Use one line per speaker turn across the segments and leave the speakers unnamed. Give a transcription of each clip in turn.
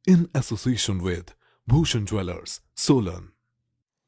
in association with Bhushan Jewelers, Solan.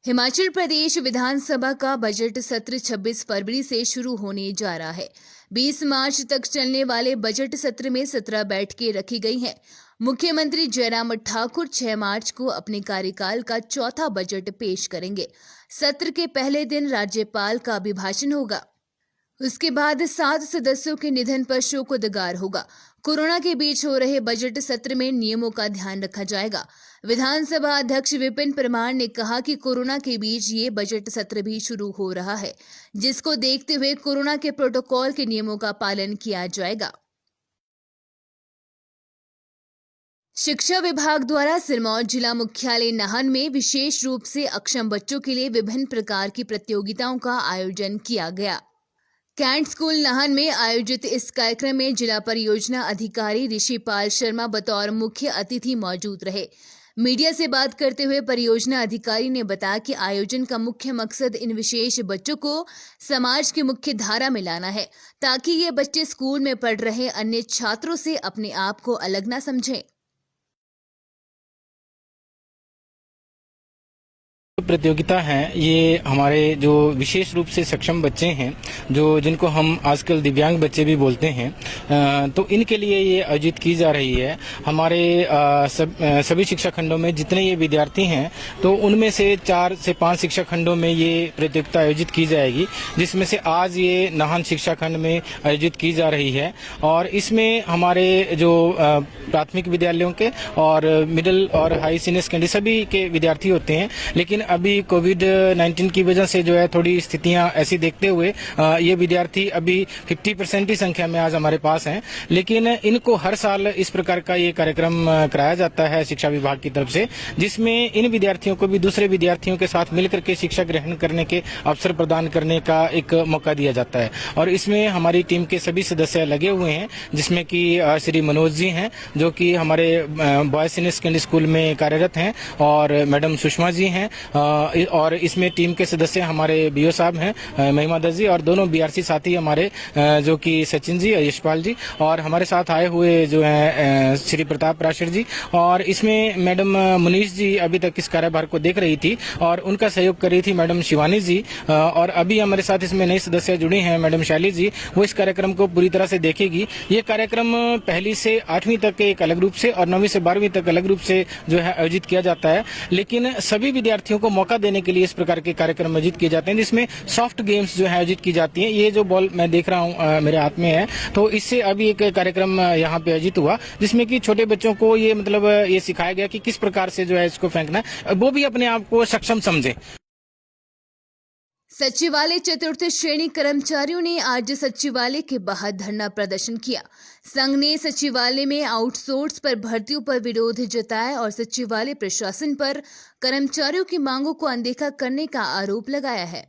Himachal Pradesh विधानसभा का budget सत्र 26 फरवरी से शुरू होने जा रहा है। 20 मार्च तक चलने वाले बजट सत्र में 17 बैठकें रखी गई हैं। मुख्यमंत्री जयराम ठाकुर 6 मार्च को अपने कार्यकाल का चौथा बजट पेश करेंगे। सत्र के पहले दिन राज्यपाल का अभिभाषण होगा। उसके बाद 7 सदस्यों के निधन पर शोकोदगार होगा। कोरोना के बीच हो रहे बजट सत्र में नियमों का ध्यान रखा जाएगा। विधानसभा अध्यक्ष विपिन परमार ने कहा कि कोरोना के बीच ये बजट सत्र भी शुरू हो रहा है, जिसको देखते हुए कोरोना के प्रोटोकॉल के नियमों का पालन किया जाएगा। शिक्षा विभाग द्वारा सिरमौर जिला मुख्यालय नाहन में विशेष रूप से अक्षम बच्चों के लिए विभिन्न प्रकार की प्रतियोगिताओं का आयोजन किया गया। कैंट स्कूल नाहन में आयोजित इस कार्यक्रम में जिला परियोजना अधिकारी ऋषिपाल शर्मा बतौर मुख्य अतिथि मौजूद रहे। मीडिया से बात करते हुए परियोजना अधिकारी ने बताया कि आयोजन का मुख्य मकसद इन विशेष बच्चों को समाज की मुख्य धारा में लाना है, ताकि ये बच्चे स्कूल में पढ़ रहे अन्य छात्रों से अपने आप को अलग न समझें।
प्रतियोगिता है ये हमारे जो विशेष रूप से सक्षम बच्चे हैं, जो जिनको हम आजकल दिव्यांग बच्चे भी बोलते हैं, तो इनके लिए ये आयोजित की जा रही है। हमारे सभी शिक्षा खंडों में जितने ये विद्यार्थी हैं, तो उनमें से 4 से 5 शिक्षा खंडों में ये प्रतियोगिता आयोजित की जाएगी, जिसमें से आज ये नाहन शिक्षा खंड में आयोजित की जा रही है। और इसमें हमारे जो प्राथमिक विद्यालयों के और मिडिल और हाई सीनियर सेकेंडरी सभी के विद्यार्थी होते हैं, लेकिन अभी कोविड-19 की वजह से जो है थोड़ी स्थितियां ऐसी देखते हुए ये विद्यार्थी अभी 50% ही संख्या में आज हमारे पास हैं। लेकिन इनको हर साल इस प्रकार का ये कार्यक्रम कराया जाता है शिक्षा विभाग की तरफ से, जिसमें इन विद्यार्थियों को भी दूसरे विद्यार्थियों के साथ मिलकर के शिक्षा ग्रहण करने के अवसर प्रदान करने का एक मौका दिया जाता है। और इसमें हमारी टीम के सभी सदस्य लगे हुए हैं, जिसमें कि श्री मनोज जी हैं, जो कि हमारे बॉयज सीनियर सेकेंडरी स्कूल में कार्यरत हैं, और मैडम सुषमा जी हैं, और इसमें टीम के सदस्य हमारे बीओ साहब हैं, महिमा दत्त जी, और दोनों बीआरसी साथी हमारे जो कि सचिन जी, यशपाल जी, और हमारे साथ आए हुए जो हैं श्री प्रताप राशिर जी। और इसमें मैडम मुनीश जी अभी तक इस कार्यभार को देख रही थी और उनका सहयोग कर रही थी मैडम शिवानी जी। और अभी हमारे साथ इसमें नई सदस्य जुड़ी हैं मैडम शैली जी, वो इस कार्यक्रम को पूरी तरह से देखेगी। ये कार्यक्रम 1 से 8वीं तक एक अलग रूप से और 9वीं से 12वीं तक अलग रूप से जो है आयोजित किया जाता है, लेकिन सभी विद्यार्थियों को मौका देने के लिए इस प्रकार के कार्यक्रम आयोजित किए जाते हैं, जिसमें सॉफ्ट गेम्स जो है आयोजित की जाती हैं। ये जो बॉल मैं देख रहा हूँ मेरे हाथ में है, तो इससे अभी एक कार्यक्रम यहाँ पे आयोजित हुआ, जिसमें कि छोटे बच्चों को ये मतलब ये सिखाया गया कि किस प्रकार से जो है इसको फेंकना है, वो भी अपने आप को सक्षम समझे।
सचिवालय चतुर्थ श्रेणी कर्मचारियों ने आज सचिवालय के बाहर धरना प्रदर्शन किया। संघ ने सचिवालय में आउटसोर्स पर भर्तियों पर विरोध जताया और सचिवालय प्रशासन पर कर्मचारियों की मांगों को अनदेखा करने का आरोप लगाया है।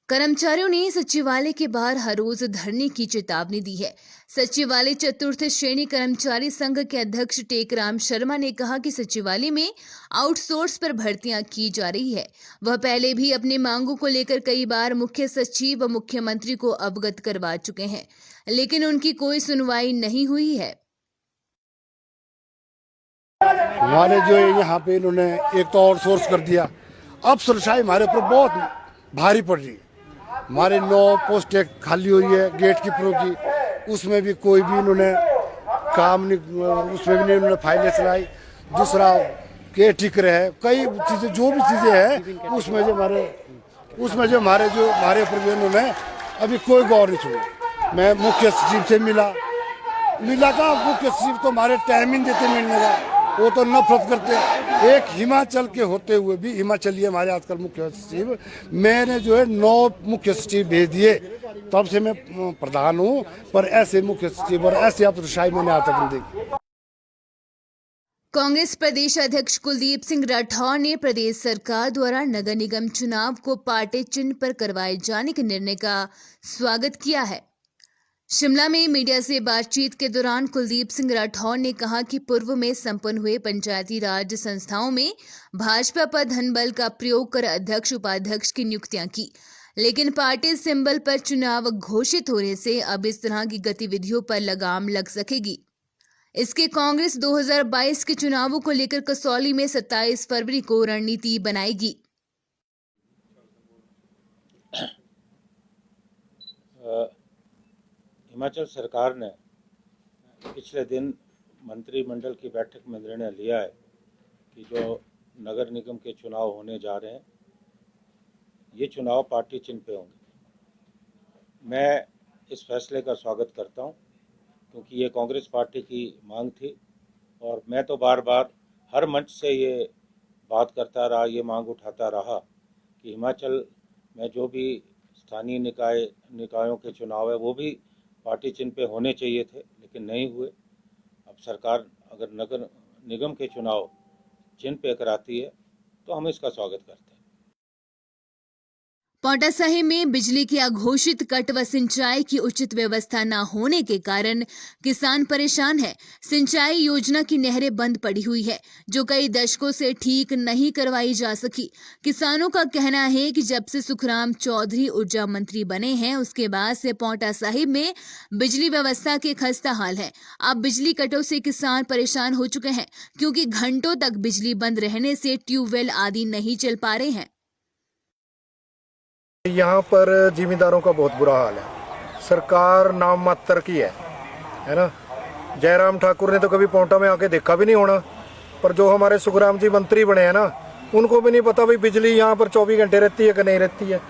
कर्मचारियों ने सचिवालय के बाहर हर रोज धरने की चेतावनी दी है। सचिवालय चतुर्थ श्रेणी कर्मचारी संघ के अध्यक्ष टेकराम शर्मा ने कहा कि सचिवालय में आउटसोर्स पर भर्तियां की जा रही है। वह पहले भी अपने मांगों को लेकर कई बार मुख्य सचिव व मुख्यमंत्री को अवगत करवा चुके हैं, लेकिन उनकी कोई सुनवाई नहीं हुई है।
हमारे जो यहाँ पे इन्होंने एक तो आउटसोर्स कर दिया, अफसरशाही हमारे ऊपर बहुत भारी पड़ रही है। हमारे 9 पोस्टें खाली हुई है गेट कीपरों की, उसमें भी कोई भी इन्होंने काम नहीं, उसमें भी नहीं इन्होंने फाइलें चलाई। दूसरा के टिकर है, कई चीज़ें जो भी चीज़ें हैं उसमें जो हमारे ऊपर जो इन्होंने अभी कोई गौर नहीं छोड़ा। मैं मुख्य सचिव से मिला का मुख्य सचिव तो हमारे टाइम ही देते मिलने का, वो तो नफरत करते। एक हिमाचल के होते हुए भी, हिमाचली हमारे आजकल मुख्य सचिव, मैंने जो है 9 मुख्य सचिव भेज दिए, तब से मैं प्रधान हूँ, पर ऐसे मुख्य सचिव और ऐसे अफसरशाही मैंने आज तक नहीं देखी।
कांग्रेस प्रदेश अध्यक्ष कुलदीप सिंह राठौर ने प्रदेश सरकार द्वारा नगर निगम चुनाव को पार्टी चिन्ह पर करवाए जाने के निर्णय का स्वागत किया है। शिमला में मीडिया से बातचीत के दौरान कुलदीप सिंह राठौर ने कहा कि पूर्व में संपन्न हुए पंचायती राज संस्थाओं में भाजपा पर धनबल का प्रयोग कर अध्यक्ष उपाध्यक्ष की नियुक्तियां की, लेकिन पार्टी सिंबल पर चुनाव घोषित होने से अब इस तरह की गतिविधियों पर लगाम लग सकेगी। इसके कांग्रेस 2022 के चुनावों को लेकर कसौली में 27 फरवरी को रणनीति बनाएगी।
हिमाचल सरकार ने पिछले दिन मंत्रिमंडल की बैठक में निर्णय लिया है कि जो नगर निगम के चुनाव होने जा रहे हैं, ये चुनाव पार्टी चिन्ह पे होंगे। मैं इस फैसले का स्वागत करता हूं, क्योंकि ये कांग्रेस पार्टी की मांग थी और मैं तो बार बार हर मंच से ये बात करता रहा, ये मांग उठाता रहा कि हिमाचल में जो भी स्थानीय निकायों के चुनाव है वो भी पार्टी चिन्ह पे होने चाहिए थे, लेकिन नहीं हुए। अब सरकार अगर नगर निगम के चुनाव चिन्ह पे कराती है तो हम इसका स्वागत करते हैं।
पांवटा साहिब में बिजली की अघोषित कट व सिंचाई की उचित व्यवस्था न होने के कारण किसान परेशान है। सिंचाई योजना की नहरें बंद पड़ी हुई है, जो कई दशकों से ठीक नहीं करवाई जा सकी। किसानों का कहना है कि जब से सुखराम चौधरी ऊर्जा मंत्री बने हैं, उसके बाद से पांवटा साहिब में बिजली व्यवस्था के खस्ता हाल है। अब बिजली कटों से किसान परेशान हो चुके हैं, क्योंकि घंटों तक बिजली बंद रहने से ट्यूबवेल आदि नहीं चल पा रहे हैं।
यहाँ पर जिमींदारों का बहुत बुरा हाल है। सरकार नाम मात्र की है ना। जयराम ठाकुर ने तो कभी पांवटा में आके देखा भी नहीं होना, पर जो हमारे सुखराम जी मंत्री बने हैं ना, उनको भी नहीं पता भाई बिजली यहाँ पर 24 घंटे रहती है कि नहीं रहती है।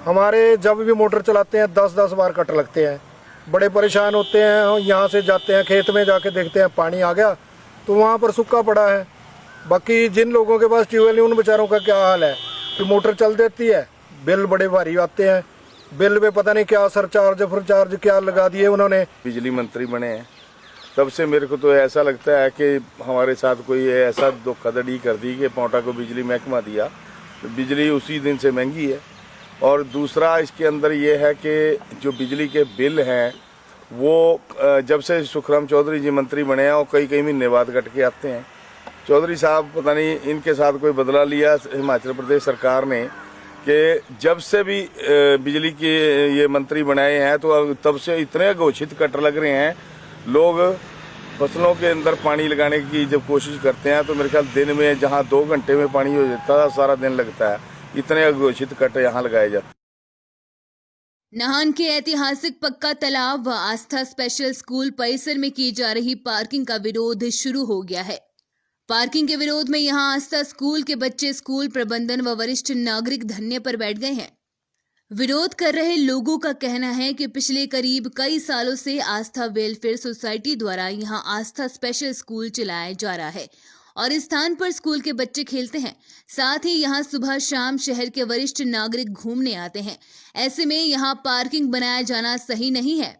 हमारे जब भी मोटर चलाते हैं 10-10 बार कट लगते हैं, बड़े परेशान होते हैं। यहाँ से जाते हैं खेत में, जाके देखते हैं पानी आ गया तो वहाँ पर सूखा पड़ा है। बाकी जिन लोगों के पास ट्यूबवेल है उन बेचारों का क्या हाल है कि मोटर चल देती है, बिल बड़े भारी आते हैं। बिल पे पता नहीं क्या सरचार्ज क्या लगा दिए उन्होंने।
बिजली मंत्री बने हैं तब से मेरे को तो ऐसा लगता है कि हमारे साथ कोई ऐसा धोखाधड़ी कर दी कि पांवटा को बिजली महकमा दिया, तो बिजली उसी दिन से महंगी है। और दूसरा इसके अंदर ये है कि जो बिजली के बिल हैं वो जब से सुखराम चौधरी जी मंत्री बने हैं वो कई महीने बाद कट के आते हैं। चौधरी साहब पता नहीं इनके साथ कोई बदला लिया हिमाचल प्रदेश सरकार ने कि जब से भी बिजली के ये मंत्री बनाए हैं तो तब से इतने घोषित कट लग रहे हैं। लोग फसलों के अंदर पानी लगाने की जब कोशिश करते हैं तो मेरे ख्याल दिन में जहां 2 घंटे में पानी हो जाता है, सारा दिन लगता है। इतने घोषित कट यहाँ लगाए जाते हैं।
नाहन के ऐतिहासिक पक्का तालाब व आस्था स्पेशल स्कूल परिसर में की जा रही पार्किंग का विरोध शुरू हो गया है। पार्किंग के विरोध में यहां आस्था स्कूल के बच्चे स्कूल प्रबंधन व वरिष्ठ नागरिक धरने पर बैठ गए हैं। विरोध कर रहे लोगों का कहना है कि पिछले करीब कई सालों से आस्था वेलफेयर सोसाइटी द्वारा यहां आस्था स्पेशल स्कूल चलाया जा रहा है और इस स्थान पर स्कूल के बच्चे खेलते हैं। साथ ही यहां सुबह शाम शहर के वरिष्ठ नागरिक घूमने आते हैं। ऐसे में यहां पार्किंग बनाया जाना सही नहीं है।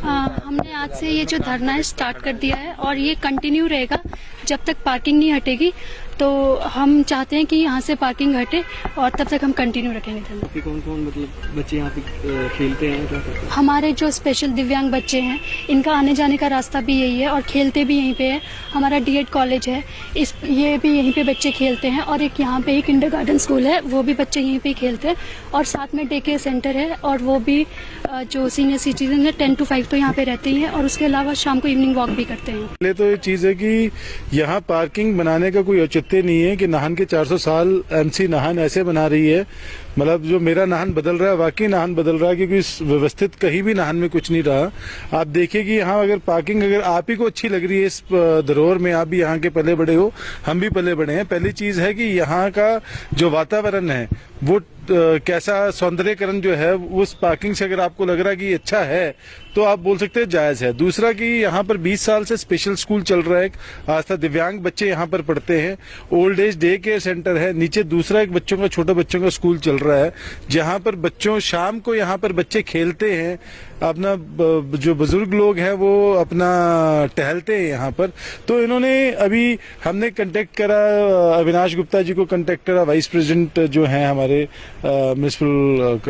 हमने आज से ये जो धरना है स्टार्ट कर दिया है और ये कंटिन्यू रहेगा जब तक पार्किंग नहीं हटेगी। तो हम चाहते हैं कि यहाँ से पार्किंग हटे और तब तक हम कंटिन्यू रखेंगे धरना।
कौन मतलब बच्चे यहाँ पे खेलते हैं?
हमारे जो स्पेशल दिव्यांग बच्चे हैं इनका आने जाने का रास्ता भी यही है और खेलते भी यहीं पे है। हमारा डीएड कॉलेज है, ये भी यहीं पे बच्चे खेलते हैं और एक यहाँ पे ही किंडरगार्टन स्कूल है, वो भी बच्चे यहीं पे खेलते हैं और साथ में डे केयर सेंटर है और वो भी जो सीनियर सिटीजन है 10 to 5 तो यहाँ पे रहते ही हैं और उसके अलावा शाम को इवनिंग वॉक भी करते हैं।
पहले तो ये चीज है कि यहाँ पार्किंग बनाने का कोई औचित्य नहीं है कि नाहन के 400 साल एमसी नाहन ऐसे बना रही है। मतलब जो मेरा नाहन बदल रहा है, वाकई नाहन बदल रहा है, क्योंकि व्यवस्थित कहीं भी नाहन में कुछ नहीं रहा। आप देखिए कि यहाँ अगर पार्किंग अगर आप ही को अच्छी लग रही है इस धरोहर में, आप भी यहाँ के पले बड़े हो, हम भी पले बड़े हैं। पहली चीज है कि यहाँ का जो वातावरण है वो कैसा सौंदर्यकरण जो है उस पार्किंग से अगर आपको लग रहा है कि अच्छा है तो आप बोल सकते हैं जायज है। दूसरा कि यहाँ पर 20 साल से स्पेशल स्कूल चल रहा है, आस्था दिव्यांग बच्चे यहाँ पर पढ़ते हैं, old age day care centre है, नीचे दूसरा एक बच्चों का छोटे बच्चों का स्कूल चल रहा है जहाँ पर बच्चों शाम को यहाँ पर बच्चे खेलते हैं, अपना जो बुजुर्ग लोग हैं वो अपना टहलते हैं यहाँ पर। तो इन्होंने अभी हमने कांटेक्ट करा, अविनाश गुप्ता जी को कांटेक्ट करा, वाइस प्रेसिडेंट जो हैं हमारे म्युनिसिपल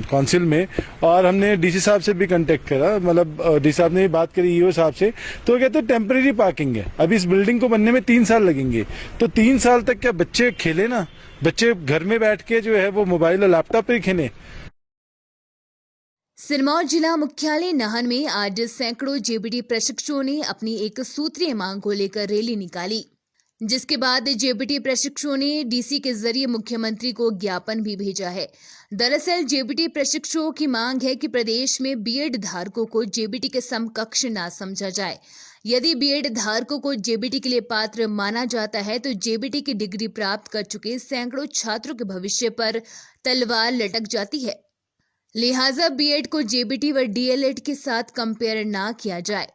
काउंसिल में, और हमने डीसी साहब से भी कांटेक्ट करा, मतलब डीसी साहब ने बात करी ईओ साहब से। तो कहते हैं टेम्परेरी पार्किंग है, अभी इस बिल्डिंग को बनने में 3 साल लगेंगे, तो 3 साल तक क्या बच्चे खेले ना, बच्चे घर में बैठ के जो है वो मोबाइल और लैपटॉप पे खेले।
सिरमौर जिला मुख्यालय नाहन में आज सैकड़ों जेबीटी प्रशिक्षुओं ने अपनी एक सूत्रीय मांग को लेकर रैली निकाली, जिसके बाद जेबीटी प्रशिक्षुओं ने डीसी के जरिए मुख्यमंत्री को ज्ञापन भी भेजा है। दरअसल जेबीटी प्रशिक्षुओं की मांग है कि प्रदेश में बीएड धारकों को जेबीटी के समकक्ष ना समझा जाए। यदि बीएड धारकों को जेबीटी के लिए पात्र माना जाता है तो जेबीटी की डिग्री प्राप्त कर चुके सैकड़ों छात्रों के भविष्य पर तलवार लटक जाती है। लिहाजा बीएड को जेबीटी व डीएलएड के साथ कंपेयर ना किया जाए।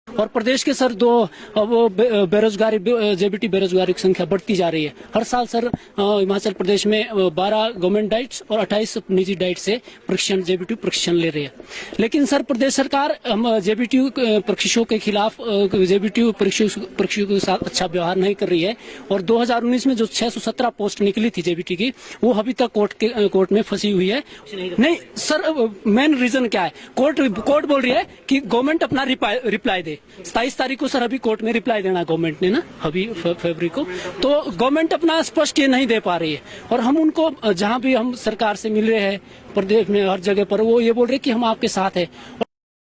और प्रदेश के सर वो बेरोजगारी जेबीटी बेरोजगारी की संख्या बढ़ती जा रही है। हर साल सर हिमाचल प्रदेश में 12 गवर्नमेंट डाइट्स और 28 निजी डाइट से प्रशिक्षण जेबीटी प्रशिक्षण ले रही है। लेकिन सर प्रदेश सरकार जेबीटी प्रशिक्षुओं के खिलाफ जेबीटी प्रशिक्षुओं के साथ अच्छा व्यवहार नहीं कर रही है। और 2019 में जो 617 पोस्ट निकली थी जेबीटी की, वो अभी तक कोर्ट में फंसी हुई है। नहीं सर, मेन रीजन क्या है? कोर्ट बोल रही है कि गवर्नमेंट अपना रिप्लाई दे। 27 तारीख को सर अभी कोर्ट में रिप्लाई देना गवर्नमेंट ने ना, अभी फरवरी को, तो गवर्नमेंट अपना स्पष्ट ये नहीं दे पा रही है। और हम उनको जहां भी हम सरकार से मिल रहे हैं प्रदेश में हर जगह पर, वो ये बोल रहे कि हम आपके साथ हैं।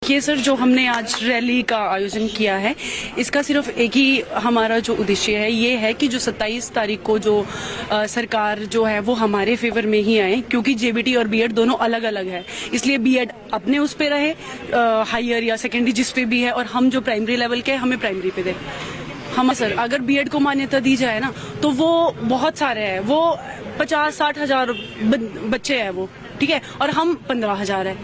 ये सर जो हमने आज रैली का आयोजन किया है, इसका सिर्फ एक ही हमारा जो उद्देश्य है ये है कि जो 27 तारीख को जो सरकार जो है वो हमारे फेवर में ही आए, क्योंकि जेबीटी और बीएड दोनों अलग अलग है। इसलिए बीएड अपने उस पे रहे, हायर या सेकेंडरी जिस पे भी है, और हम जो प्राइमरी लेवल के हमें प्राइमरी पे दे। हम सर अगर बीएड को मान्यता दी जाए ना तो वो बहुत सारे हैं, वो 50-60 हजार बच्चे हैं वो, ठीक है, और हम 15,000 है।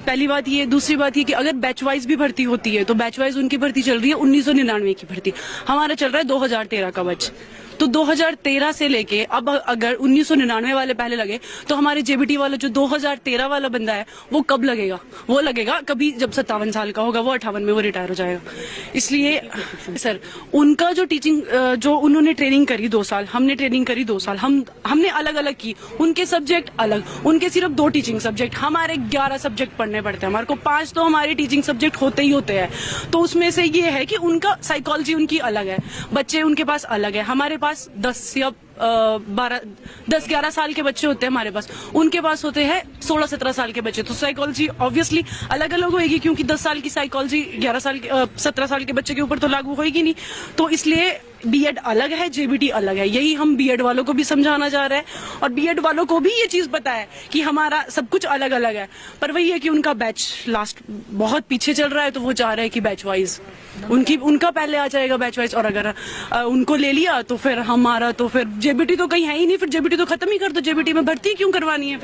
पहली बात ये। दूसरी बात ये कि अगर बैच वाइज भी भर्ती होती है तो बैच वाइज उनकी भर्ती चल रही है 1999 की भर्ती, हमारा चल रहा है 2013 का बैच। तो 2013 से लेके अब अगर 1999 वाले पहले लगे तो हमारे जेबीटी वाला जो 2013 वाला बंदा है वो कब लगेगा? वो लगेगा कभी जब 57 साल का होगा, वो 58 में वो रिटायर हो जाएगा। इसलिए सर उनका जो टीचिंग जो उन्होंने ट्रेनिंग करी 2 साल, हमने ट्रेनिंग करी 2 साल, हमने अलग अलग की। उनके सब्जेक्ट अलग, उनके सिर्फ 2 टीचिंग सब्जेक्ट, हमारे 11 सब्जेक्ट पढ़ने पड़ते हैं। हमारे को 5 तो हमारे टीचिंग सब्जेक्ट होते ही होते हैं। तो उसमें से ये है कि उनका साइकोलॉजी उनकी अलग है, बच्चे उनके पास अलग है। हमारे पास 10 या 10-11 साल के बच्चे होते हैं हमारे पास, उनके पास होते हैं 16-17 साल के बच्चे। तो साइकोलॉजी ऑब्वियसली अलग अलग होगी, क्योंकि 10 साल की साइकोलॉजी 17 साल के बच्चे के ऊपर तो लागू होगी नहीं। तो इसलिए बीएड अलग है, जेबीटी अलग है। यही हम बीएड वालों को भी समझाना चाह रहे हैं, और बीएड वालों को भी ये चीज पता है कि हमारा सब कुछ अलग अलग है। पर वही है कि उनका बैच लास्ट बहुत पीछे चल रहा है, तो वो चाह रहे हैं कि बैच वाइज उनका पहले आ जाएगा बैच वाइज। और अगर उनको ले लिया तो फिर हमारा तो फिर जेबीटी तो कहीं है ही नहीं, फिर जेबीटी तो खत्म ही कर दो। जेबीटी में भर्ती क्यों करवानी है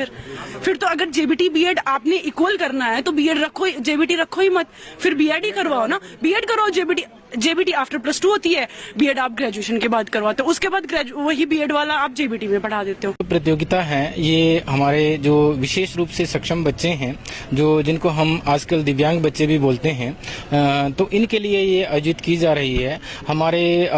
फिर तो अगर जेबीटी बीएड आपने इक्वल करना है तो बीएड रखो, जेबीटी रखो ही मत, फिर बीएड ही करवाओ ना। बीएड करो, जेबीटी आफ्टर +2 होती है, बीएड आप ग्रेजुएशन के बाद करवाते हो, उसके बाद वही बीएड वाला आप जेबीटी में पढ़ा देते हो।
प्रतियोगिता है ये हमारे जो विशेष रूप से सक्षम बच्चे हैं, जो जिनको हम आजकल दिव्यांग बच्चे भी बोलते हैं, तो इनके लिए ये आयोजित की जा रही है। हमारे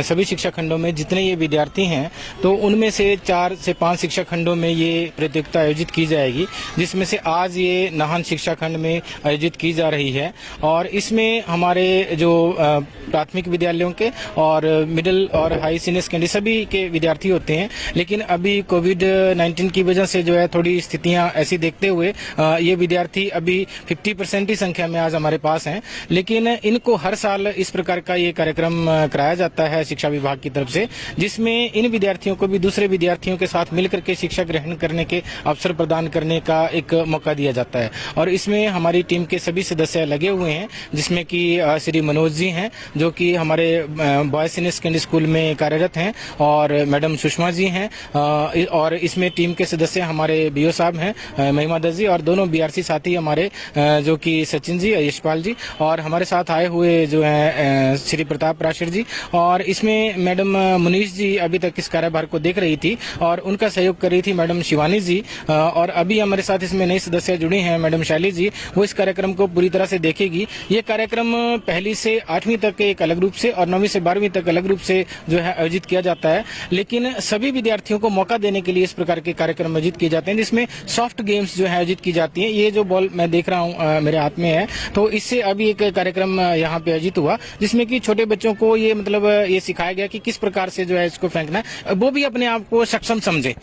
सभी शिक्षा खंडों में जितने ये विद्यार्थी हैं, तो उनमें से 4 से 5 शिक्षा खंडों में ये प्रतियोगिता आयोजित की जाएगी, जिसमें से आज ये नाहन शिक्षा खंड में आयोजित की जा रही है। और इसमें हमारे जो प्राथमिक विद्यालयों के और मिडिल और हाई सीनियर सेकेंडरी सभी के विद्यार्थी होते हैं। लेकिन अभी कोविड-19 की वजह से जो है थोड़ी स्थितियां ऐसी देखते हुए ये विद्यार्थी अभी 50% ही संख्या में आज हमारे पास हैं। लेकिन इनको हर साल इस प्रकार का ये कार्यक्रम कराया जाता है शिक्षा विभाग की तरफ से, जिसमें इन विद्यार्थियों को भी दूसरे विद्यार्थियों के साथ मिलकर के शिक्षा ग्रहण करने के अवसर प्रदान करने का एक मौका दिया जाता है। और इसमें हमारी टीम के सभी सदस्य लगे हुए हैं, जिसमें कि श्री मनोज जी हैं जो कि हमारे बॉयज सीनियर सेकेंडरी स्कूल में कार्यरत हैं, और मैडम सुषमा जी हैं, और इसमें टीम के सदस्य हमारे बीओ साहब हैं महिमा दत्त जी, और दोनों बीआरसी साथी हमारे जो कि सचिन जी, यशपाल जी, और हमारे साथ आए हुए जो हैं श्री प्रताप राशिर जी। और इसमें मैडम मुनीष जी अभी तक इस कार्यभार को देख रही थी और उनका सहयोग कर रही थी मैडम शिवानी जी। और अभी हमारे साथ इसमें नई सदस्य जुड़ी हैं मैडम शैली जी, वो इस कार्यक्रम को पूरी तरह से देखेगी। ये कार्यक्रम 1 से 8वीं तक एक अलग रूप से और 9वीं से 12वीं तक अलग रूप से जो है आयोजित किया जाता है। लेकिन सभी विद्यार्थियों को मौका देने के लिए इस प्रकार के कार्यक्रम आयोजित किए जाते हैं, जिसमें सॉफ्ट गेम्स जो है आयोजित की जाती हैं। ये जो बॉल मैं देख रहा हूँ मेरे हाथ में है, तो इससे अभी एक कार्यक्रम यहाँ पे आयोजित हुआ, जिसमें कि छोटे बच्चों को ये मतलब ये सिखाया गया कि किस प्रकार से जो है इसको फेंकना है, वो भी अपने आप को सक्षम समझे।